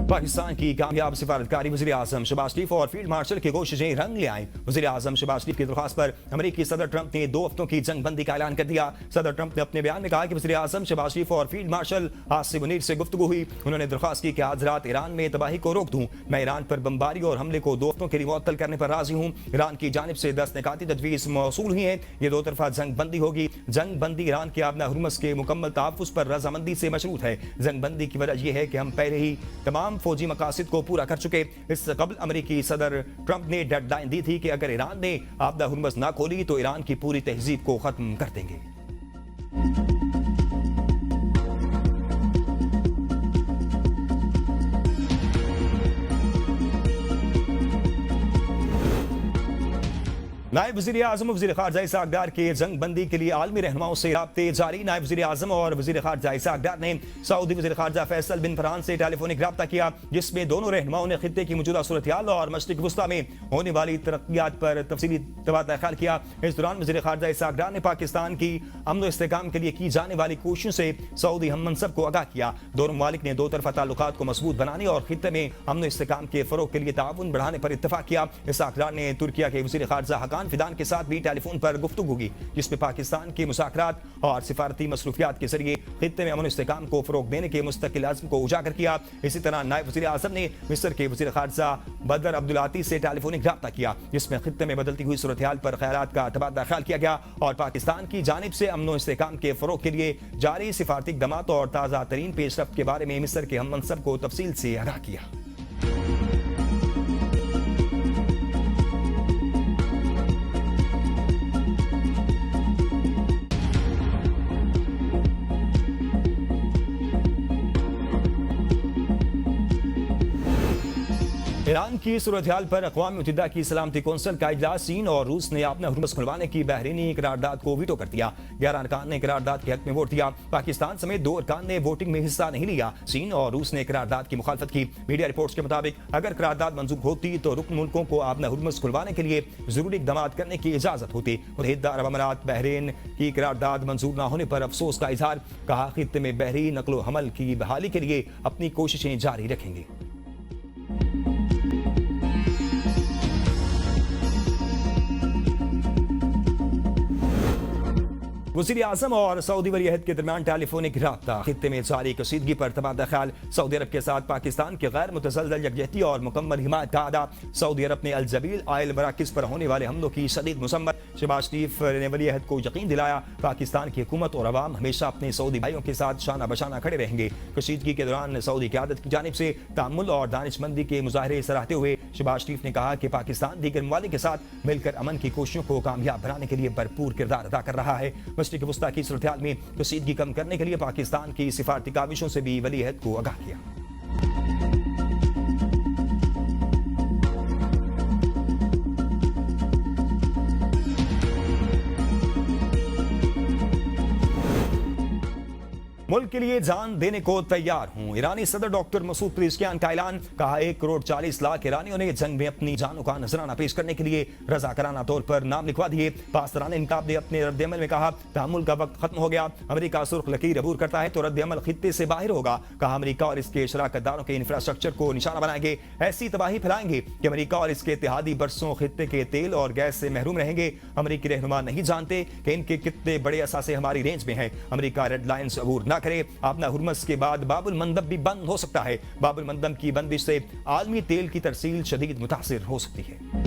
पाकिस्तान की कामयाब सिफारतकारी वज़ीर आज़म शहबाज शरीफ और फील्ड मार्शल की कोशिशें रंग ले आए। वज़ीर आज़म शहबाज शरीफ की दरख्वास्त पर अमेरिकी सदर ट्रंप ने 2 हफ्तों की जंगबंदी का ऐलान कर दिया। सदर ट्रंप ने अपने बयान में कहा कि वज़ीर आज़म शहबाज शरीफ और फील्ड मार्शल आसिम मुनीर से गुफ्तगू हुई। उन्होंने दरख्वास्त की कि आज रात ईरान में तबाही को रोक दूं। मैं ईरान पर बमबारी और हमले को 2 हफ्तों के लिए मुअत्तल करने पर राजी हूँ। ईरान की जानिब से 10 निकाती तजवीज़ मौसूल हुई है। ये 2 तरफा जंगबंदी होगी। जंगबंदी ईरान के आबना हुर्मुज़ के मुकम्मल तहफ़्फ़ुज़ पर रजामंदी से मशरूत है। जंगबंदी की वजह यह है कि हम पहले ही तमाम फौजी मकासद को पूरा कर चुके। इससे कबल अमेरिकी सदर ट्रंप ने डेडलाइन दी थी कि अगर ईरान ने आबदा हुर्मुज़ ना खोली तो ईरान की पूरी तहजीब को खत्म कर देंगे। नायब वज़ीर आज़म वज़ीर ख़ारजा इसहाक़ डार के जंग बंदी के लिए आलमी रहनुमाओं से राब्ते जारी। नायब वज़ीर आज़म और वज़ीर ख़ारजा इसहाक़ डार ने सऊदी वज़ीर ख़ारजा फैसल बिन फरहान से टेलीफोनिक राब्ता किया, जिसमें दोनों रहनुमाओं ने खित्ते की मौजूदा सूरत-ए-हाल और मशरिक़ वुस्ता में होने वाली तरक्कियात पर तफसीली तबादला ख्याल किया। इस दौरान वज़ीर ख़ारजा इसहाक़ डार ने पाकिस्तान की अमन व इस्तेहकाम के लिए की जाने वाली कोशिशों से सऊदी हम मनसब को आगाह किया। दोनों ममालिक ने 2 तरफा ताल्लुकात को मजबूत बनाने और खित्ते में अमन व इस्तेहकाम के फ़रोग़ के लिए ताउन बढ़ाने पर इत्तफ़ाक़ किया। इसहाक़ डार ने तुर्किया के वज़ीर ख़ारजा हकान फिदान के साथ भी टेलीफोन पर गुफ्तगू की, जिसमें पाकिस्तान के मुज़ाकरात और सिफारती मसरूफियात के जरिए खित्ते में अमन इस्तेहकाम को फ़रोग़ देने के मुस्तकिल अज़्म को उजागर किया। इसी तरह नायब वज़ीर आज़म ने मिस्र के वज़ीर ख़ारजा बदर अब्दुल-आती से टेलीफोनिक राब्ता किया, जिसमें खित्ते में बदलती हुई सूरत-ए-हाल पर ख़यालात का तबादला ख्याल किया गया और पाकिस्तान की जानिब से अमन व इस्तेहकाम के फ़रोग़ के लिए जारी सिफारती इक़दामात और ताज़ा तरीन पेशरफ्त के बारे में मिस्र के हम मनसब को तफसील से आगाह किया। ईरान की सूरत-ए-हाल पर अक़वाम मुत्तहिदा की सलामती कौंसिल का इजलास। चीन और रूस ने अपना हुर्मुज़ खुलवाने की बहरीनी करारदाद को वीटो कर दिया। 11 अरकान ने करारदाद के हक में वोट दिया। पाकिस्तान समेत 2 अरकान ने वोटिंग में हिस्सा नहीं लिया। चीन और रूस ने करारदाद की मुखालफत की। मीडिया रिपोर्ट्स के मुताबिक अगर करारदाद मंजूर होती तो रुकन मुल्कों को अपना हुर्मुज़ खुलवाने के लिए जरूरी इक़दामात करने की इजाज़त होती। मुत्तहिदा अरब अमारात बहरीन की करारदाद मंजूर न होने पर अफसोस का इजहार। कहा, खित्ते में बहरी नकलो हमल की बहाली के लिए अपनी कोशिशें जारी रखेंगे। वज़ीर आज़म और सऊदी वली-ए-अहद के दरमियान टेलीफोनिक राब्ता। खित्ते में जारी कशीदगी पर तबादला ख्याल। सऊदी अरब के साथ पाकिस्तान के गैर मुतज़लज़ल यकजहती और मुकम्मल हिमायत का अदा। सऊदी अरब ने अल जबील आयल मराकिज़ पर होने वाले हमलों की शदीद मसम्मत। शहबाज शरीफ ने वली-ए-अहद को यकीन दिलाया पाकिस्तान की हुकूमत और अवाम हमेशा अपने सऊदी भाइयों के साथ शाना बशाना खड़े रहेंगे। कशीदगी के दौरान सऊदी क़यादत की जानिब से तामुल और दानिशमंदी के मुजाहरे सराहते हुए शहबाज शरीफ ने कहा कि पाकिस्तान दीगर ममालिक के साथ मिलकर अमन की कोशिशों को कामयाब बनाने के लिए भरपूर किरदार अदा कर रहा है। मशरिक़ वुस्ता की सूरत-ए-हाल में कशीदगी कम करने के लिए पाकिस्तान की सिफारती काविशों से भी वली-ए-अहद को आगाह किया। मुल्क के लिए जान देने को तैयार हूं। ईरानी सदर डॉक्टर मसूद पेज़ेश्कियान का ऐलान। कहा, 1 करोड़ 40 लाख ईरानियों ने जंग में अपनी जानों का नजराना पेश करने के लिए रज़ाकाराना तौर पर नाम लिखवा दिए। पासदारान इनकाब ने अपने रद्द-ए-अमल में कहा, तहम्मुल का वक्त खत्म हो गया। अमेरिका सुर्ख लकीर अबूर करता है तो रद्द-ए-अमल खित्ते से बाहर होगा। कहा, अमेरिका और इसके शराकतदारों के इंफ्रास्ट्रक्चर को निशाना बनाएंगे, ऐसी तबाही फैलाएंगे कि अमेरिका और इसके इत्तेहादी बरसों खित्ते के तेल और गैस से महरूम रहेंगे। अमेरिकी रहनुमा नहीं जानते कि इनके कितने बड़े असासे हमारी रेंज में हैं। अमेरिका रेड लाइन्स अबूर न करे। अपना हुर्मुज़ के बाद बाबुल मंदब भी बंद हो सकता है। बाबुल मंदब की बंदिश से आलमी तेल की तरसील शदीद मुतासिर हो सकती है।